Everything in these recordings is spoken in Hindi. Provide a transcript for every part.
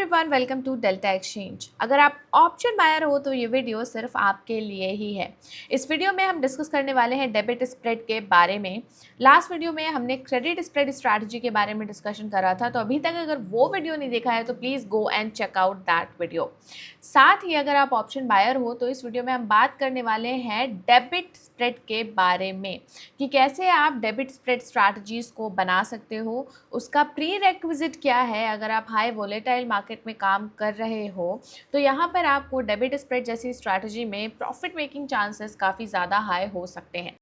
Everyone, welcome to Delta Exchange. अगर आप ऑप्शन बायर हो तो ये वीडियो सिर्फ आपके लिए ही है। इस वीडियो में हम डिस्कस करने वाले हैं डेबिट स्प्रेड के बारे में। लास्ट वीडियो में हमने क्रेडिट स्प्रेड स्ट्रैटेजी के बारे में डिस्कशन करा था, तो अभी तक अगर वो वीडियो नहीं देखा है तो please go and check out that video. साथ ही अगर आप ऑप्शन बायर हो तो इस वीडियो में हम बात करने वाले हैं डेबिट स्प्रेड के बारे में कि कैसे आप डेबिट स्प्रेड स्ट्रैटेजीज को बना सकते हो, उसका प्री रेक्विजिट क्या है। अगर आप हाई वोलेटाइल मार्केट में काम कर रहे हो तो यहाँ पर आपको डेबिट स्प्रेड जैसी स्ट्रैटेजी में प्रॉफिट मेकिंग चांसेस काफ़ी ज़्यादा हाई हो सकते हैं।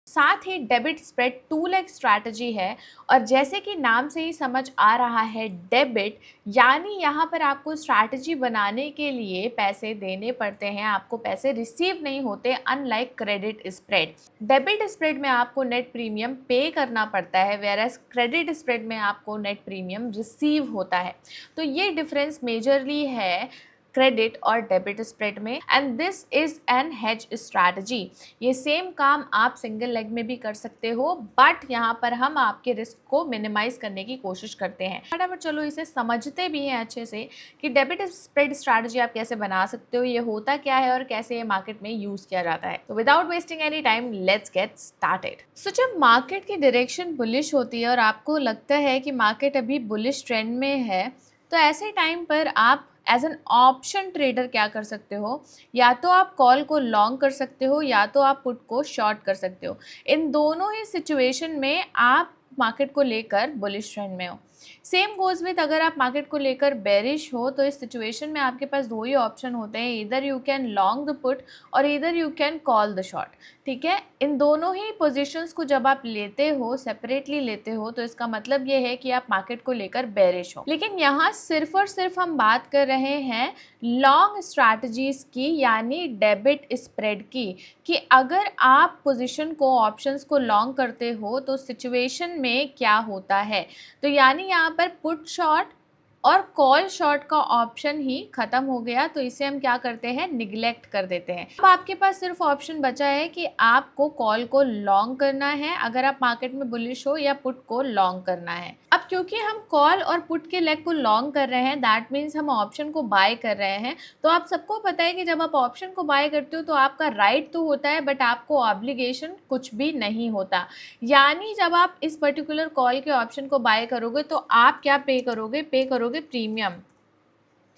साथ ही debit spread two leg strategy है, और जैसे कि नाम से ही समझ आ रहा है डेबिट, यानी यहाँ पर आपको स्ट्रैटेजी बनाने के लिए पैसे देने पड़ते हैं, आपको पैसे रिसीव नहीं होते, unlike credit spread. Debit spread में आपको नेट प्रीमियम पे करना पड़ता है, वेयरएज क्रेडिट स्प्रेड में आपको नेट प्रीमियम रिसीव होता है। तो ये डिफरेंस मेजरली है क्रेडिट और डेबिट स्प्रेड में, and this is an hedge strategy. ये सेम काम आप सिंगल लेग में भी कर सकते हो, बट यहाँ पर हम आपके रिस्क को मिनिमाइज करने की कोशिश करते हैं। फटाफट चलो इसे समझते भी हैं अच्छे से कि डेबिट स्प्रेड स्ट्रैटेजी आप कैसे बना सकते हो, ये होता क्या है और कैसे ये मार्केट में यूज किया जाता है। तो without wasting any time let's get started. So जब मार्केट की डायरेक्शन बुलिश होती है और आपको लगता है कि मार्केट अभी बुलिश ट्रेंड में है, तो ऐसे टाइम पर आप एज एन ऑप्शन ट्रेडर क्या कर सकते हो, या तो आप कॉल को लॉन्ग कर सकते हो या तो आप पुट को शॉर्ट कर सकते हो। इन दोनों ही सिचुएशन में आप मार्केट को लेकर बुलिश ट्रेंड में हो। सेम गोज विथ अगर आप मार्केट को लेकर बेरिश हो, तो इस सिचुएशन में आपके पास दो ही ऑप्शन होते हैं, इधर you can long the put और इधर you can call the short. ठीक है, इन दोनों ही पोजीशंस को जब आप लेते हो, सेपरेटली लेते हो, तो इसका मतलब ये है कि आप मार्केट को लेकर बेरिश हो। लेकिन यहाँ सिर्फ और सिर्फ हम बात कर रहे हैं लॉन्ग स्ट्रैटेजीज की, यानी डेबिट स्प्रेड की, कि अगर आप पोजीशन को, ऑप्शंस को लॉन्ग करते हो तो सिचुएशन में क्या होता है। तो यानी यहाँ पर पुट शॉर्ट और कॉल शॉर्ट का ऑप्शन ही खत्म हो गया, तो इसे हम क्या करते हैं, निगलेक्ट कर देते हैं। अब आपके पास सिर्फ ऑप्शन बचा है कि आपको कॉल को लॉन्ग करना है अगर आप मार्केट में बुलिश हो, या पुट को लॉन्ग करना है। अब क्योंकि हम कॉल और पुट के लेग को लॉन्ग कर रहे हैं, दैट मीन्स हम ऑप्शन को बाय कर रहे हैं। तो आप सबको पता है कि जब आप ऑप्शन को बाय करते हो तो आपका राइट तो होता है, बट आपको ऑब्लिगेशन कुछ भी नहीं होता। यानी जब आप इस पर्टिकुलर कॉल के ऑप्शन को बाय करोगे तो आप क्या पे करोगे प्रीमियम।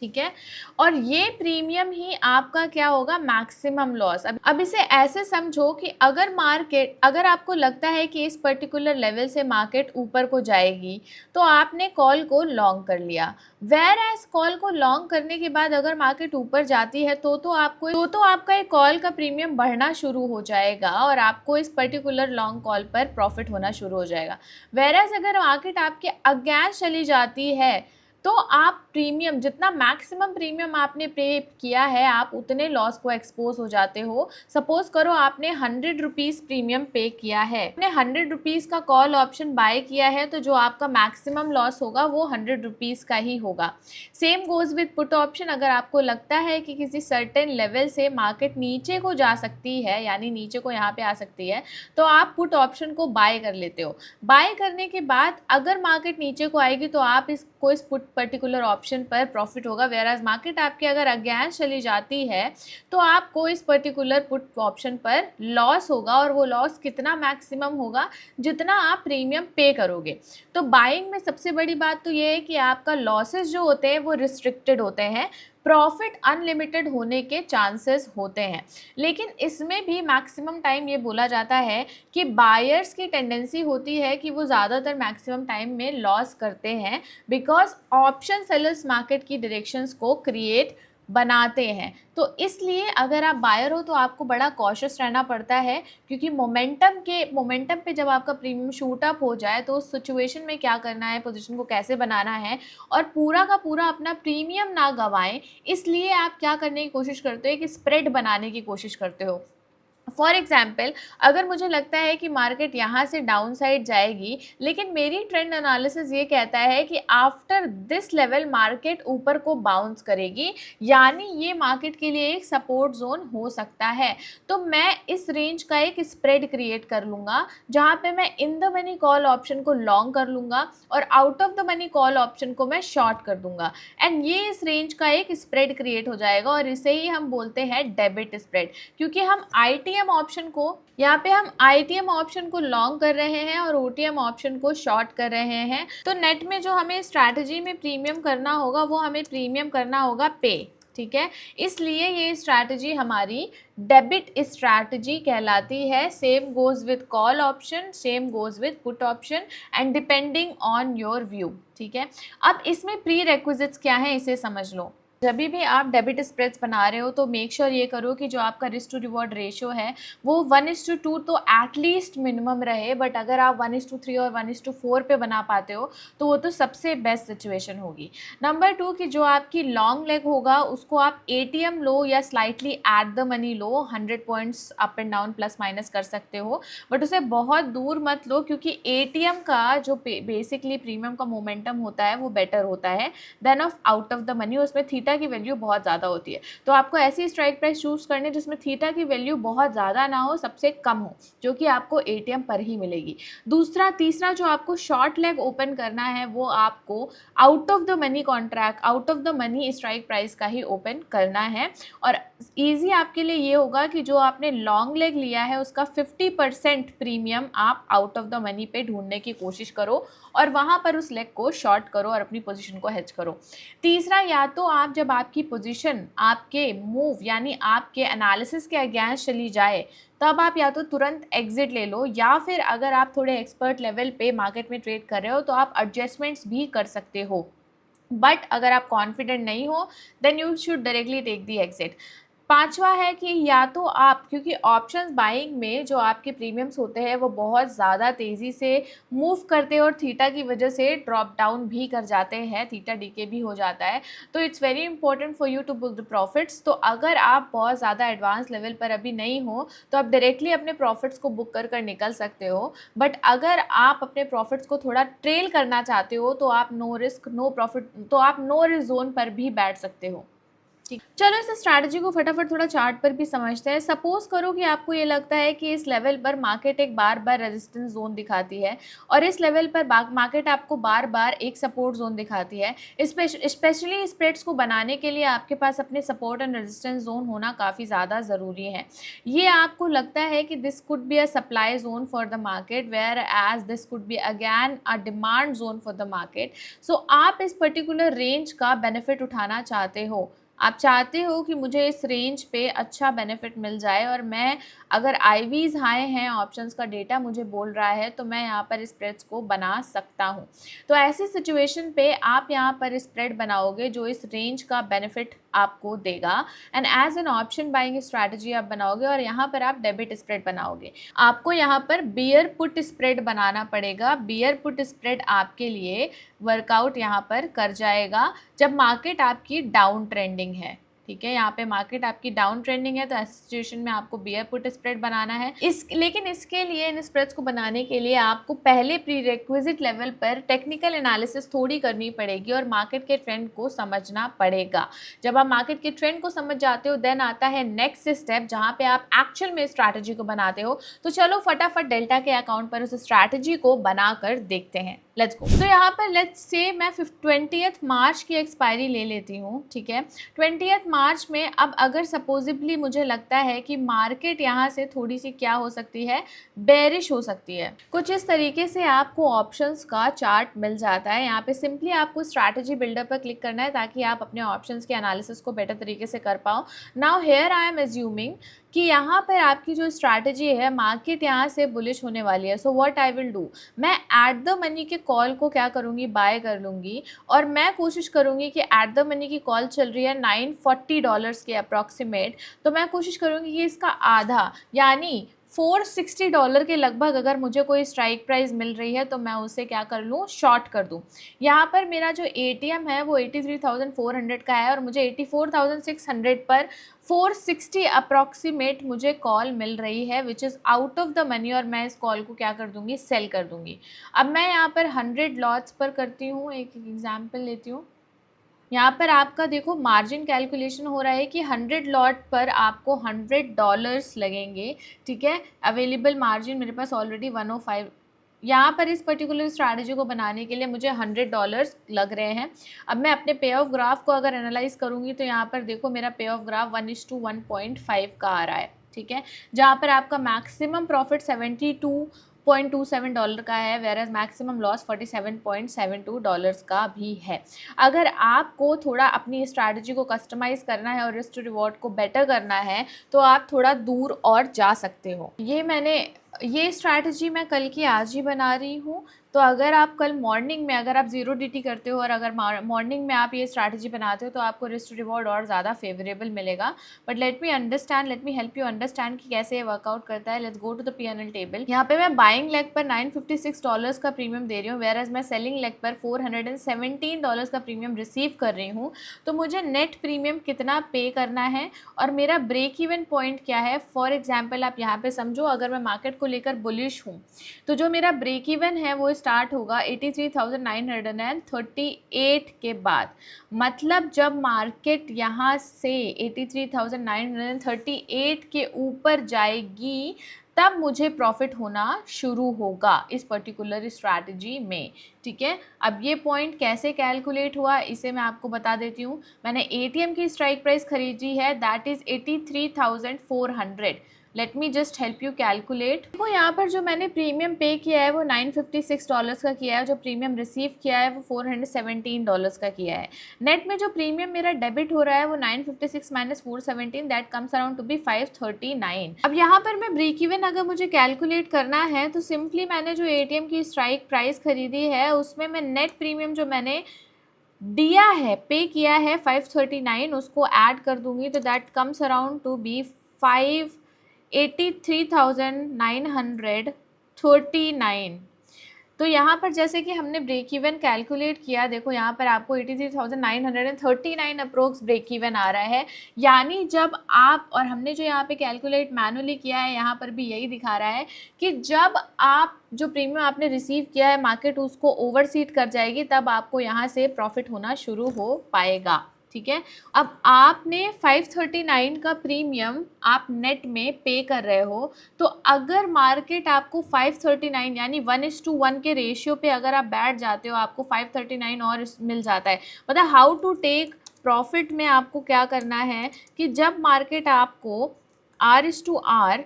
ठीक है, और ये प्रीमियम ही आपका क्या होगा, मैक्सिमम लॉस। अब इसे ऐसे समझो कि अगर आपको लगता है कि इस पर्टिकुलर लेवल से मार्केट ऊपर को जाएगी, तो आपने कॉल को लॉन्ग कर लिया। वेयर एज कॉल को लॉन्ग करने के बाद अगर मार्केट ऊपर जाती है तो आपका एक कॉल का प्रीमियम बढ़ना शुरू हो जाएगा और आपको इस पर्टिकुलर लॉन्ग कॉल पर प्रॉफिट होना शुरू हो जाएगा। वेयर एज अगर मार्केट आपके अगेंस्ट चली जाती है तो आप प्रीमियम, जितना मैक्सिमम प्रीमियम आपने पे किया है, आप उतने लॉस को एक्सपोज हो जाते हो। सपोज करो आपने 100 रुपीज़ प्रीमियम पे किया है, आपने 100 रुपीज़ का कॉल ऑप्शन बाय किया है, तो जो आपका मैक्सिमम लॉस होगा वो 100 रुपीज़ का ही होगा। Same goes with put option. अगर आपको लगता है कि किसी सर्टेन लेवल से मार्केट नीचे को जा सकती है, यानी नीचे को यहाँ पे आ सकती है, तो आप पुट ऑप्शन को बाय कर लेते हो। बाय करने के बाद अगर मार्केट नीचे को आएगी तो आप इस पुट पर्टिकुलर ऑप्शन पर प्रॉफिट होगा। वेयरएज मार्केट आपके अगर अगेंस्ट चली जाती है तो आपको इस पर्टिकुलर पुट ऑप्शन पर लॉस होगा, और वो लॉस कितना, मैक्सिमम होगा जितना आप प्रीमियम पे करोगे। तो बाइंग में सबसे बड़ी बात तो ये है कि आपका लॉसेस जो होते हैं वो रिस्ट्रिक्टेड होते हैं, प्रॉफिट अनलिमिटेड होने के चांसेस होते हैं। लेकिन इसमें भी मैक्सिमम टाइम ये बोला जाता है कि बायर्स की टेंडेंसी होती है कि वो ज़्यादातर मैक्सिमम टाइम में लॉस करते हैं, बिकॉज ऑप्शन सेलर्स मार्केट की डायरेक्शंस को क्रिएट बनाते हैं। तो इसलिए अगर आप बायर हो तो आपको बड़ा कॉशियस रहना पड़ता है, क्योंकि मोमेंटम पे जब आपका प्रीमियम शूट अप हो जाए तो उस सिचुएशन में क्या करना है, पोजीशन को कैसे बनाना है, और पूरा का पूरा अपना प्रीमियम ना गंवाएं। इसलिए आप क्या करने की कोशिश करते हो कि स्प्रेड बनाने की कोशिश करते हो। फॉर एग्जाम्पल, अगर मुझे लगता है कि मार्केट यहाँ से डाउन साइड जाएगी, लेकिन मेरी ट्रेंड एनालिसिस ये कहता है कि आफ्टर दिस लेवल मार्केट ऊपर को बाउंस करेगी, यानी ये मार्केट के लिए एक सपोर्ट जोन हो सकता है। तो मैं इस रेंज का एक स्प्रेड क्रिएट कर लूँगा, जहाँ पे मैं in the money call option को लॉन्ग कर लूँगा और out of the money call option को मैं शॉर्ट कर दूंगा, एंड ये इस रेंज का एक स्प्रेड क्रिएट हो जाएगा और इसे ही हम बोलते हैं डेबिट स्प्रेड, क्योंकि हम आईटीएम ऑप्शन को यहाँ पे हम आईटीएम ऑप्शन को लॉन्ग कर रहे हैं और ओटीएम ऑप्शन को शॉर्ट कर रहे हैं। तो नेट में जो हमें स्ट्रैटेजी में प्रीमियम करना होगा वो हमें प्रीमियम करना होगा पे, ठीक है। इसलिए ये स्ट्रैटेजी हमारी डेबिट स्ट्रैटेजी कहलाती है। Same goes with call option, same goes with put option and depending on your view, ठीक है। अब इसमें प्री रेक्विजिट्स क्या है इसे समझ लो। जब भी आप डेबिट स्प्रेड्स बना रहे हो तो मेक श्योर ये करो कि जो आपका रिस्क टू रिवॉर्ड रेशियो है वो 1:2 तो एटलीस्ट मिनिमम रहे, बट अगर आप 1:3 और 1:4 पे बना पाते हो तो वो तो सबसे बेस्ट सिचुएशन होगी। नंबर 2 कि जो आपकी लॉन्ग लेग होगा उसको आप एटीएम लो या slightly at the money low, 100 points up and down plus minus कर सकते हो, बट उसे बहुत दूर मत लो, क्योंकि एटीएम का जो बेसिकली प्रीमियम का मोमेंटम होता है वो बेटर होता है then of out of the money. उसमें थीटा की वैल्यू बहुत ज़्यादा होती है, तो आपको ऐसी स्ट्राइक प्राइस चूज करनी जिसमें थीटा की वैल्यू बहुत ज़्यादा ना हो, सबसे कम हो, जो कि आपको एटीएम पर ही मिलेगी। तीसरा जो आपको शॉर्ट लेग ओपन करना है वो आपको out of the money contract, out of the money strike price का ही ओपन करना है। और ईजी आपके लिए ये होगा कि जो आपने लॉन्ग लेग लिया है उसका 50% प्रीमियम आप आउट ऑफ द मनी पे ढूंढने की कोशिश करो और वहाँ पर उस लेग को शॉर्ट करो और अपनी पोजीशन को हेज करो। तीसरा, या तो आप जब आपकी पोजीशन आपके मूव यानी आपके एनालिसिस के अगेंस्ट चली जाए तब आप या तो तुरंत एग्जिट ले लो, या फिर अगर आप थोड़े एक्सपर्ट लेवल पे मार्केट में ट्रेड कर रहे हो तो आप एडजस्टमेंट्स भी कर सकते हो। बट अगर आप कॉन्फिडेंट नहीं हो then you should directly take the exit. पांचवा है कि या तो आप, क्योंकि ऑप्शंस बाइंग में जो आपके प्रीमियम्स होते हैं वो बहुत ज़्यादा तेज़ी से मूव करते हैं और थीटा की वजह से ड्रॉप डाउन भी कर जाते हैं, थीटा डीके भी हो जाता है, तो it's very important for you to book the profits. तो अगर आप बहुत ज़्यादा एडवांस लेवल पर अभी नहीं हो तो आप डायरेक्टली अपने प्रॉफिट्स को बुक कर निकल सकते हो, बट अगर आप अपने प्रॉफिट्स को थोड़ा ट्रेल करना चाहते हो तो आप नो रिस्क नो प्रॉफिट, तो आप नो रिस्क जोन पर भी बैठ सकते हो। चलो इस स्ट्रैटेजी को फटाफट थोड़ा चार्ट पर भी समझते हैं। सपोज करो कि आपको ये लगता है कि इस लेवल पर मार्केट एक बार बार रेजिस्टेंस जोन दिखाती है और इस लेवल पर मार्केट आपको बार बार एक सपोर्ट जोन दिखाती है। स्पेशली स्प्रेड्स को बनाने के लिए आपके पास अपने सपोर्ट एंड रेजिस्टेंस जोन होना काफ़ी ज़्यादा ज़रूरी है। ये आपको लगता है कि this could be a supply zone for the market whereas this could be again a demand zone for the market. So आप इस पर्टिकुलर रेंज का बेनिफिट उठाना चाहते हो, आप चाहते हो कि मुझे इस रेंज पे अच्छा बेनिफिट मिल जाए और मैं, अगर आईवीज हाई हैं, ऑप्शंस का डेटा मुझे बोल रहा है तो मैं यहाँ पर स्प्रेड्स को बना सकता हूँ। तो ऐसी सिचुएशन पे आप यहाँ पर स्प्रेड बनाओगे जो इस रेंज का बेनिफिट आपको देगा, and as an option buying strategy आप बनाओगे और यहाँ पर आप डेबिट स्प्रेड बनाओगे। आपको यहाँ पर बियर पुट स्प्रेड बनाना पड़ेगा। बियर पुट स्प्रेड आपके लिए वर्कआउट यहाँ पर कर जाएगा जब मार्केट आपकी डाउन ट्रेंडिंग है, ठीक है। यहाँ पे मार्केट आपकी डाउन ट्रेंडिंग है तो ऐसी सिचुएशन में आपको बियर पुट स्प्रेड बनाना है। लेकिन इसके लिए, इन स्प्रेड्स को बनाने के लिए आपको पहले प्री रिक्विजिट लेवल पर टेक्निकल एनालिसिस थोड़ी करनी पड़ेगी और मार्केट के ट्रेंड को समझना पड़ेगा। जब आप मार्केट के ट्रेंड को समझ जाते हो देन आता है नेक्स्ट स्टेप जहाँ पे आप एक्चुअल में स्ट्रैटेजी को बनाते हो। तो चलो फटाफट डेल्टा के अकाउंट पर उस स्ट्रैटेजी को बनाकर देखते हैं। Let's go. तो यहाँ पर लेट्स से मैं 20 मार्च की एक्सपायरी ले लेती हूँ, ठीक है। 20 मार्च में अब अगर सपोजिबली मुझे लगता है कि मार्केट यहाँ से थोड़ी सी क्या हो सकती है, बेरिश हो सकती है, कुछ इस तरीके से आपको ऑप्शंस का चार्ट मिल जाता है। यहाँ पे सिंपली आपको स्ट्रैटेजी बिल्डर पर क्लिक करना है ताकि आप अपने ऑप्शंस के एनालिसिस को बेटर तरीके से कर पाओ। Now here I am assuming कि यहाँ पर आपकी जो स्ट्रैटेजी है, मार्केट यहाँ से बुलिश होने वाली है। So what I will do, मैं एट द मनी के कॉल को क्या करूँगी, बाय कर लूँगी और मैं कोशिश करूँगी कि एट द मनी की कॉल चल रही है $940 के अप्रॉक्सीमेट, तो मैं कोशिश करूँगी कि इसका आधा यानी $460 के लगभग अगर मुझे कोई स्ट्राइक प्राइस मिल रही है तो मैं उसे क्या कर लूँ, शॉर्ट कर दूँ। यहाँ पर मेरा जो एटीएम है वो 83,400 का है और मुझे 84,600 पर 460 अप्रॉक्सीमेट मुझे कॉल मिल रही है, which is out of the money, और मैं इस कॉल को क्या कर दूँगी, सेल कर दूँगी। अब मैं यहाँ पर 100 लॉट्स पर करती हूँ, एक एग्जाम्पल लेती हूँ। यहाँ पर आपका देखो मार्जिन कैलकुलेशन हो रहा है कि 100 लॉट पर आपको $100 लगेंगे, ठीक है। अवेलेबल मार्जिन मेरे पास ऑलरेडी 105, यहाँ पर इस पर्टिकुलर स्ट्रैटेजी को बनाने के लिए मुझे $100 लग रहे हैं। अब मैं अपने पे ऑफ ग्राफ को अगर एनालाइज करूँगी तो यहाँ पर देखो मेरा पे ऑफ ग्राफ 1:1.5 का आ रहा है, ठीक है, जहाँ पर आपका मैक्सिमम प्रॉफिट $72.27 का है, वेरएज मैक्सिमम लॉस $47.72 का भी है। अगर आपको थोड़ा अपनी स्ट्रैटेजी को कस्टमाइज़ करना है और रिस्क टू रिवॉर्ड को बेटर करना है तो आप थोड़ा दूर और जा सकते हो। ये स्ट्रैटेजी मैं कल की आज ही बना रही हूँ, तो अगर आप कल मॉर्निंग में अगर आप 0 DT करते हो और अगर मॉर्निंग में आप ये स्ट्रैटेजी बनाते हो तो आपको रिस्क टू रिवॉर्ड और ज़्यादा फेवरेबल मिलेगा। But let me help you understand कि कैसे ये वर्कआउट करता है। Let's go to the P&L table. यहाँ पे मैं बाइंग लेग पर $956 का प्रीमियम दे रही हूँ, वेरएज मैं सेलिंग लेग पर $417 का प्रीमियम रिसीव कर रही हूँ। तो मुझे नेट प्रीमियम कितना पे करना है और मेरा ब्रेक इवन पॉइंट क्या है। फॉर एग्जाम्पल आप यहाँ पे समझो, अगर मैं मार्केट को लेकर बुलिश हूँ तो जो मेरा ब्रेक इवन है वो स्टार्ट होगा 83,938 के बाद। मतलब जब मार्केट यहाँ से 83,938 के ऊपर जाएगी तब मुझे प्रॉफिट होना शुरू होगा इस पर्टिकुलर स्ट्रैटेजी में, ठीक है। अब ये पॉइंट कैसे कैलकुलेट हुआ इसे मैं आपको बता देती हूँ। मैंने एटीएम की स्ट्राइक प्राइस खरीदी है, that is 83,400। Let me just help you calculate. देखो यहाँ पर जो मैंने प्रीमियम पे किया है वो $956 का किया है, जो प्रीमियम रिसीव किया है वो $417 का किया है। नेट में जो प्रीमियम मेरा डेबिट हो रहा है वो 956 minus 417, that comes around to be 539। अब यहाँ पर मैं ब्रेक इवन अगर मुझे कैलकुलेट करना है तो सिंपली मैंने जो एटीएम की स्ट्राइक प्राइस खरीदी है उसमें मैं नेट प्रीमियम जो मैंने दिया है, पे किया है 539, उसको ऐड कर दूंगी तो that comes around to be 83,939। तो यहाँ पर जैसे कि हमने ब्रेक इवन कैलकुलेट किया, देखो यहाँ पर आपको 83,939 अप्रोक्स ब्रेक इवन आ रहा है। यानी जब आप, और हमने जो यहाँ पे कैलकुलेट मैनुअली किया है यहाँ पर भी यही दिखा रहा है कि जब आप जो प्रीमियम आपने रिसीव किया है मार्केट उसको ओवरसीट कर जाएगी तब आपको यहाँ से प्रॉफिट होना शुरू हो पाएगा, ठीक है। अब आपने 539 का प्रीमियम आप नेट में पे कर रहे हो, तो अगर मार्केट आपको 539 यानी 1:1 के रेशियो पे अगर आप बैठ जाते हो आपको 539 और मिल जाता है। मतलब हाउ टू टेक प्रॉफिट में आपको क्या करना है कि जब मार्केट आपको R/R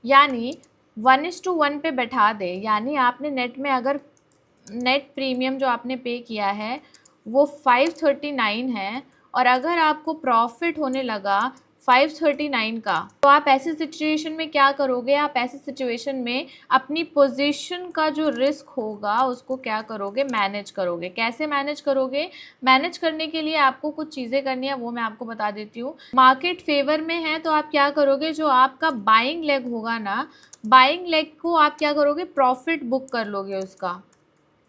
यानी 1:1 पे बैठा दे, यानी आपने नेट में अगर नेट प्रीमियम जो आपने पे किया है वो 539 है और अगर आपको प्रॉफिट होने लगा 539 का, तो आप ऐसी सिचुएशन में क्या करोगे, आप ऐसी सिचुएशन में अपनी पोजीशन का जो रिस्क होगा उसको क्या करोगे, मैनेज करोगे। कैसे मैनेज करोगे? मैनेज करने के लिए आपको कुछ चीज़ें करनी है, वो मैं आपको बता देती हूँ। मार्केट फेवर में है तो आप क्या करोगे, जो आपका बाइंग लेग होगा ना, बाइंग लेग को आप क्या करोगे, प्रॉफिट बुक कर लोगे उसका,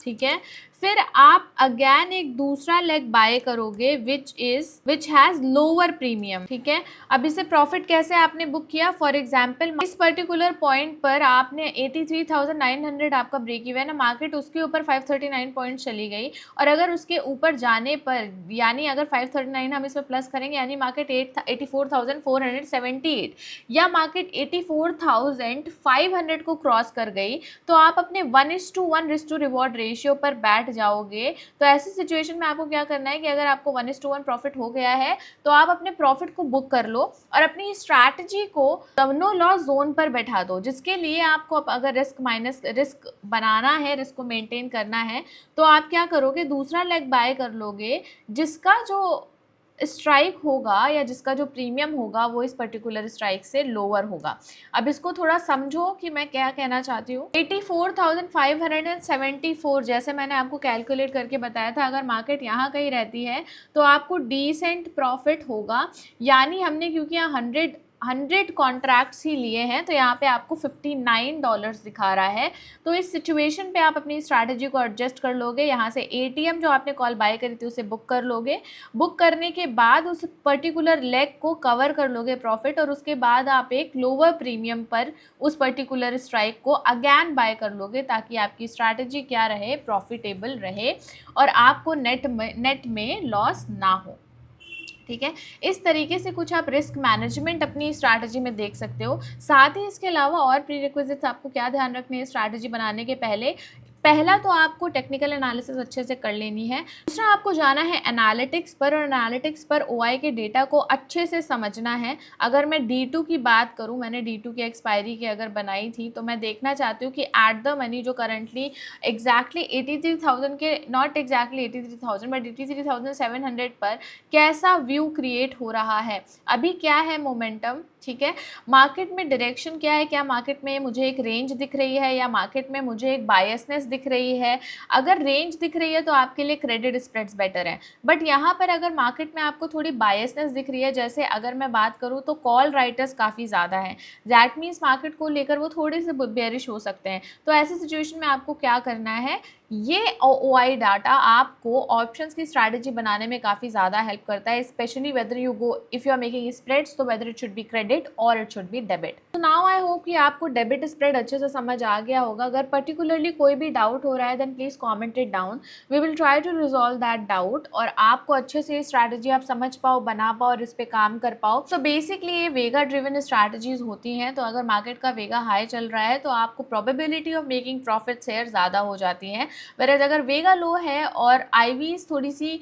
ठीक है। फिर आप अगेन एक दूसरा लेग बाय करोगे विच हैज़ लोअर प्रीमियम, ठीक है। अब इसे प्रॉफिट कैसे आपने बुक किया, फॉर एग्जांपल इस पर्टिकुलर पॉइंट पर आपने 83,900 आपका ब्रेक इवन है, मार्केट उसके ऊपर 539 पॉइंट चली गई और अगर उसके ऊपर जाने पर, यानी अगर 539 हम इसमें प्लस करेंगे यानी मार्केट 84,478 या मार्केट 84,500 को क्रॉस कर गई तो आप अपने 1:1 रिस्क टू रिवॉर्ड रेशियो पर बैठ जाओगे। तो ऐसी सिचुएशन में आपको क्या करना है कि अगर आपको 1:1 प्रॉफिट हो गया है तो आप अपने प्रॉफिट को बुक कर लो और अपनी स्ट्रैटेजी को नो लॉस जोन पर बैठा दो, जिसके लिए आपको अगर रिस्क बनाना है, रिस्क को मेंटेन करना है, तो आप क्या करोगे, दूसरा लेग बाय कर लोगे जिसका जो स्ट्राइक होगा या जिसका जो प्रीमियम होगा वो इस पर्टिकुलर स्ट्राइक से लोअर होगा। अब इसको थोड़ा समझो कि मैं क्या कहना चाहती हूँ। 84,574 जैसे मैंने आपको कैलकुलेट करके बताया था, अगर मार्केट यहाँ कहीं रहती है तो आपको डिसेंट प्रॉफिट होगा। यानी हमने क्योंकि यहाँ 100 100 कॉन्ट्रैक्ट्स ही लिए हैं, तो यहाँ पे आपको $59 दिखा रहा है। तो इस सिचुएशन पे आप अपनी स्ट्रैटेजी को एडजस्ट कर लोगे। यहाँ से एटीएम जो आपने कॉल बाय करी थी उसे बुक कर लोगे। बुक करने के बाद उस पर्टिकुलर लेग को कवर कर लोगे प्रॉफिट, और उसके बाद आप एक लोअर प्रीमियम पर उस पर्टिकुलर स्ट्राइक को अगैन बाय कर लोगे, ताकि आपकी स्ट्रैटेजी क्या रहे, प्रॉफिटेबल रहे और आपको नेट में लॉस ना हो। ठीक है, इस तरीके से कुछ आप रिस्क मैनेजमेंट अपनी स्ट्रैटेजी में देख सकते हो। साथ ही इसके अलावा और प्रीरिक्विजिट्स आपको क्या ध्यान रखने हैं स्ट्रैटेजी बनाने के पहले। पहला तो आपको टेक्निकल एनालिसिस अच्छे से कर लेनी है। दूसरा आपको जाना है एनालिटिक्स पर, और एनालिटिक्स पर ओआई के डेटा को अच्छे से समझना है। अगर मैं D2 की बात करूं, मैंने D2 की एक्सपायरी की अगर बनाई थी, तो मैं देखना चाहती हूँ कि एट द मनी जो करंटली एग्जैक्टली 83,000 के, नॉट एग्जैक्टली 83,000 बट 83,700 पर कैसा व्यू क्रिएट हो रहा है, अभी क्या है मोमेंटम। ठीक है, मार्केट में डायरेक्शन क्या है, क्या मार्केट में मुझे एक रेंज दिख रही है या मार्केट में मुझे एक बायसनेस दिख रही है। अगर रेंज दिख रही है तो आपके लिए क्रेडिट स्प्रेड्स बेटर है, बट यहाँ पर अगर मार्केट में आपको थोड़ी बायसनेस दिख रही है, जैसे अगर मैं बात करूँ तो कॉल राइटर्स काफ़ी ज़्यादा हैं, दैट मीन्स मार्केट को लेकर वो थोड़े से बेयरिश हो सकते हैं। तो ऐसी सिचुएशन में आपको क्या करना है, ये ओआई डाटा आपको ऑप्शंस की स्ट्रैटेजी बनाने में काफ़ी ज़्यादा हेल्प करता है, specially whether you go if you are making spreads, तो whether it should be credit और इट शुड बी डेबिट। तो नाउ आई होप कि आपको डेबिट स्प्रेड अच्छे से समझ आ गया होगा। अगर पर्टिकुलरली कोई भी डाउट हो रहा है then please comment it down, we will try to resolve that doubt, और आपको अच्छे से स्ट्रैटेजी आप समझ पाओ, बना पाओ और इस पर काम कर पाओ। तो बेसिकली ये वेगा ड्रिवन स्ट्रैटेजीज होती हैं। तो अगर मार्केट का वेगा हाई चल रहा है तो आपको probability of making profits share ज़्यादा हो जाती है, वैराज अगर वेगा लो है और आईवीज थोड़ी सी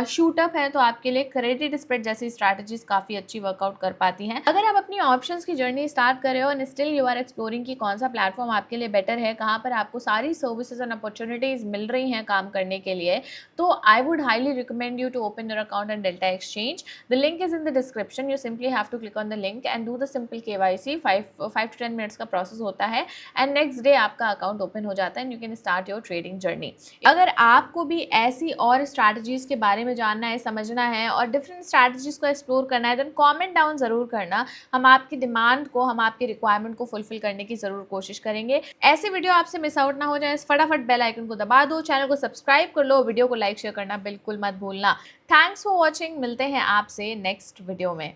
शूटअप है तो आपके लिए क्रेडिट स्प्रेड जैसी स्ट्रैटेजीज काफ़ी अच्छी वर्कआउट कर पाती हैं। अगर आप अपनी ऑप्शंस की जर्नी स्टार्ट कर रहे हो and still you are exploring कि कौन सा प्लेटफॉर्म आपके लिए बेटर है, कहाँ पर आपको सारी सर्विसेज एंड अपॉर्चुनिटीज़ मिल रही हैं काम करने के लिए, तो I would highly recommend you to open your account and Delta Exchange. The link is in the description, you simply have to click on the link and do the simple KYC। 5 to 10 minutes का प्रोसेस होता है एंड नेक्स्ट डे आपका अकाउंट ओपन हो जाता है and you can start your trading journey. अगर आपको भी ऐसी और स्ट्रैटेजीज़ के बारे में जानना है, समझना है और डिफरेंट स्ट्रैटेजीज़ को एक्सप्लोर करना है, देन कमेंट डाउन ज़रूर करना। हम आपकी डिमांड को, हम आपकी रिक्वायरमेंट को फुलफिल करने की ज़रूर कोशिश करेंगे। ऐसे वीडियो आपसे मिस आउट ना हो जाए, फटाफट बेल आइकन को दबा दो, चैनल को सब्सक्राइब कर लो, वीडियो को लाइक शेयर करना बिल्कुल मत भूलना। थैंक्स फॉर वॉचिंग, मिलते हैं आपसे नेक्स्ट वीडियो में।